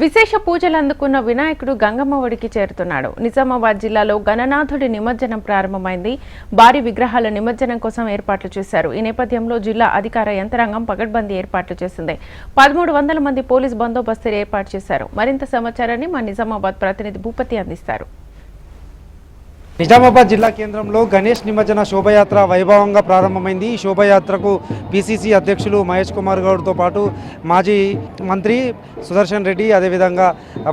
విశేష పూజలు అందుకున్న వినాయకుడు గంగమ్మ ఒడికి చేరుతున్నాడు. నిజామాబాద్ జిల్లాలో గణనాథుడి నిమజ్జనం ప్రారంభమైంది. భారీ విగ్రహాల నిమజ్జనం కోసం ఏర్పాట్లు చేశారు. ఈ నేపథ్యంలో జిల్లా అధికార యంత్రాంగం పకడ్బందీ ఏర్పాట్లు చేసింది. 1300 మంది పోలీస్ బందోబస్తు ఏర్పాటు చేశారు. మరింత సమాచారాన్ని మా నిజామాబాద్ ప్రతినిధి భూపతి అందిస్తారు. నిజామాబాద్ జిల్లా కేంద్రంలో గణేష్ నిమజ్జన శోభయాత్ర వైభవంగా ప్రారంభమైంది. ఈ శోభయాత్రకు పిసిసి అధ్యక్షులు మహేష్ కుమార్ గౌడ్తో పాటు మాజీ మంత్రి సుదర్శన్ రెడ్డి, అదేవిధంగా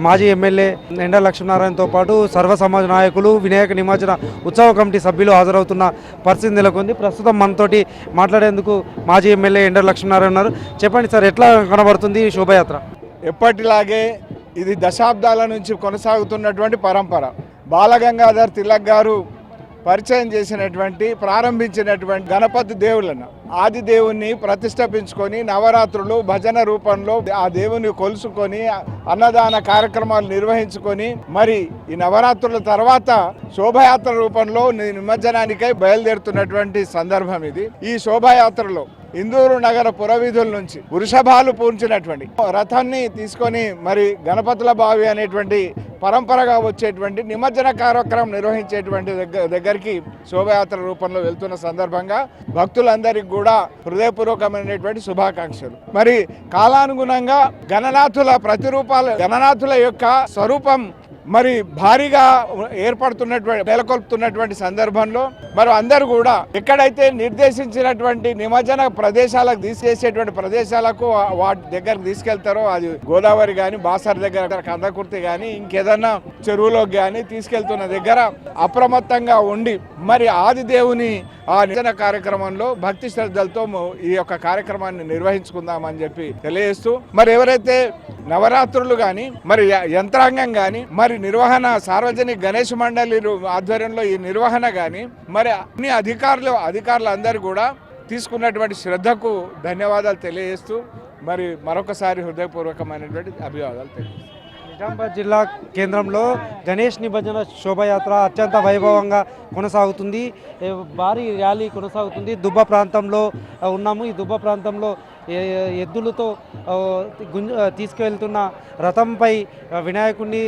మాజీ ఎమ్మెల్యే ఎండ లక్ష్మీనారాయణతో పాటు సర్వ సమాజ నాయకులు, వినాయక నిమజ్జన ఉత్సవ కమిటీ సభ్యులు హాజరవుతున్న పరిస్థితి నెలకొంది. ప్రస్తుతం మనతోటి మాట్లాడేందుకు మాజీ ఎమ్మెల్యే ఎండ లక్ష్మీనారాయణ ఉన్నారు. చెప్పండి సార్, ఎట్లా కనబడుతుంది ఈ శోభయాత్ర? ఎప్పటిలాగే ఇది దశాబ్దాల నుంచి కొనసాగుతున్నటువంటి పరంపర. బాలగంగాధర్ తిలక్ గారు పరిచయం చేసినటువంటి ప్రారంభించినటువంటి గణపతి దేవులను, ఆది దేవుణ్ణి ప్రతిష్ఠించుకొని నవరాత్రులు భజన రూపంలో ఆ దేవుని కొలుసుకొని అన్నదాన కార్యక్రమాలు నిర్వహించుకొని మరి ఈ నవరాత్రుల తర్వాత శోభయాత్ర రూపంలో నిమజ్జనానికై బయలుదేరుతున్నటువంటి సందర్భం ఇది. ఈ శోభయాత్రలో ఇందూరు నగర పురవీధుల నుంచి వృషభాలు పూంచినటువంటి రథాన్ని తీసుకొని మరి గణపతుల బావి అనేటువంటి పరంపరగా వచ్చేటువంటి నిమజ్జన కార్యక్రమం నిర్వహించేటువంటి దగ్గరికి శోభయాత్ర రూపంలో వెళ్తున్న సందర్భంగా భక్తులందరికీ కూడా హృదయపూర్వకమైనటువంటి శుభాకాంక్షలు. మరి కాలానుగుణంగా గణనాథుల యొక్క స్వరూపం మరి భారీగా ఏర్పడుతున్నటువంటి నెలకొల్పుతున్నటువంటి సందర్భంలో మరి అందరూ కూడా ఎక్కడైతే నిర్దేశించినటువంటి నిమజ్జన ప్రదేశాలకు తీసుకెసేటువంటి ప్రదేశాలకు వాటి దగ్గరకు తీసుకెళ్తారో, అది గోదావరి కానీ బాసర్ దగ్గర కందకుర్తి కానీ ఇంకేదన్నా చెరువులోకి కానీ తీసుకెళ్తున్న దగ్గర అప్రమత్తంగా ఉండి మరి ఆది దేవుని ఆ నిమజ్జన కార్యక్రమంలో భక్తి శ్రద్ధలతో ఈ యొక్క కార్యక్రమాన్ని నిర్వహించుకుందామని చెప్పి తెలియజేస్తూ మరి ఎవరైతే నవరాత్రులు కానీ మరి యంత్రాంగం కానీ మరి నిర్వహణ సార్వజనిక గణేష్ మండలి ఆధ్వర్యంలో ఈ నిర్వహణ కానీ మరి అన్ని అధికారులు అందరూ కూడా తీసుకున్నటువంటి శ్రద్ధకు ధన్యవాదాలు తెలియజేస్తూ మరి మరొకసారి హృదయపూర్వకమైనటువంటి అభివాదాలు తెలియజేస్తాను. నిజామాబాద్ జిల్లా కేంద్రంలో గణేష్ నిమజ్జన శోభయాత్ర అత్యంత వైభవంగా కొనసాగుతుంది. భారీ ర్యాలీ కొనసాగుతుంది. దుబ్బ ప్రాంతంలో ఉన్నాము. ఈ దుబ్బ ప్రాంతంలో ఎద్దులతో తీసుకువెళ్తున్న రథంపై వినాయకుడిని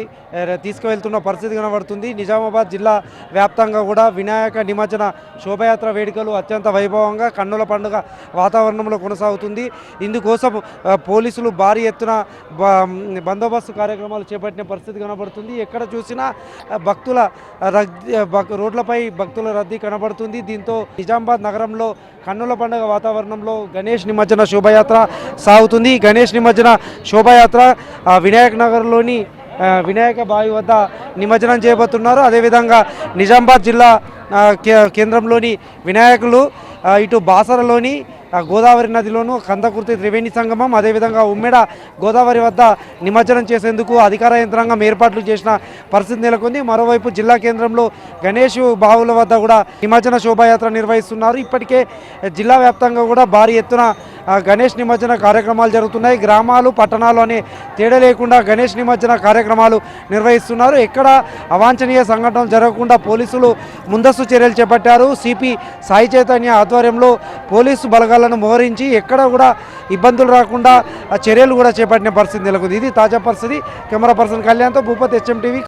తీసుకువెళ్తున్న పరిస్థితి కనబడుతుంది. నిజామాబాద్ జిల్లా వ్యాప్తంగా కూడా వినాయక నిమజ్జన శోభయాత్ర వేడుకలు అత్యంత వైభవంగా కన్నుల పండుగ వాతావరణంలో కొనసాగుతుంది. ఇందుకోసం పోలీసులు భారీ ఎత్తున బందోబస్తు కార్యక్రమాలు చేపట్టిన పరిస్థితి కనబడుతుంది. ఎక్కడ చూసినా భక్తుల రోడ్లపై భక్తుల రద్దీ కనబడుతుంది. దీంతో నిజామాబాద్ నగరంలో కన్నుల పండుగ వాతావరణంలో గణేష్ నిమజ్జన శోభయాత్ర సాగుతుంది. గణేష్ నిమజ్జన శోభయాత్ర వినాయక్ నగర్లోని వినాయక బావి వద్ద నిమజ్జనం చేయబోతున్నారు. అదేవిధంగా నిజామాబాద్ జిల్లా కేంద్రంలోని వినాయకులు ఇటు బాసరలోని గోదావరి నదిలోను కందకుర్తి త్రివేణి సంగమం, అదేవిధంగా ఉమ్మెడ గోదావరి వద్ద నిమజ్జనం చేసేందుకు అధికార యంత్రాంగం ఏర్పాట్లు చేసిన పరిస్థితి నెలకొంది. మరోవైపు జిల్లా కేంద్రంలో గణేష్ బావుల వద్ద కూడా నిమజ్జన శోభాయాత్ర నిర్వహిస్తున్నారు. ఇప్పటికే జిల్లా వ్యాప్తంగా కూడా భారీ ఎత్తున గణేష్ నిమజ్జన కార్యక్రమాలు జరుగుతున్నాయి. గ్రామాలు పట్టణాలు అనే తేడా లేకుండా గణేష్ నిమజ్జన కార్యక్రమాలు నిర్వహిస్తున్నారు. ఎక్కడ అవాంఛనీయ సంఘటనలు జరగకుండా పోలీసులు ముందస్తు చర్యలు చేపట్టారు. సిపి సాయి చైతన్య ఆధ్వర్యంలో పోలీసు బలగాలను మోహరించి ఎక్కడ కూడా ఇబ్బందులు రాకుండా చర్యలు కూడా చేపట్టిన పరిస్థితి నెలకొంది. ఇది తాజా పరిస్థితి. కెమెరా పర్సన్ కళ్యాణ్తో భూపతి, HM టీవీ.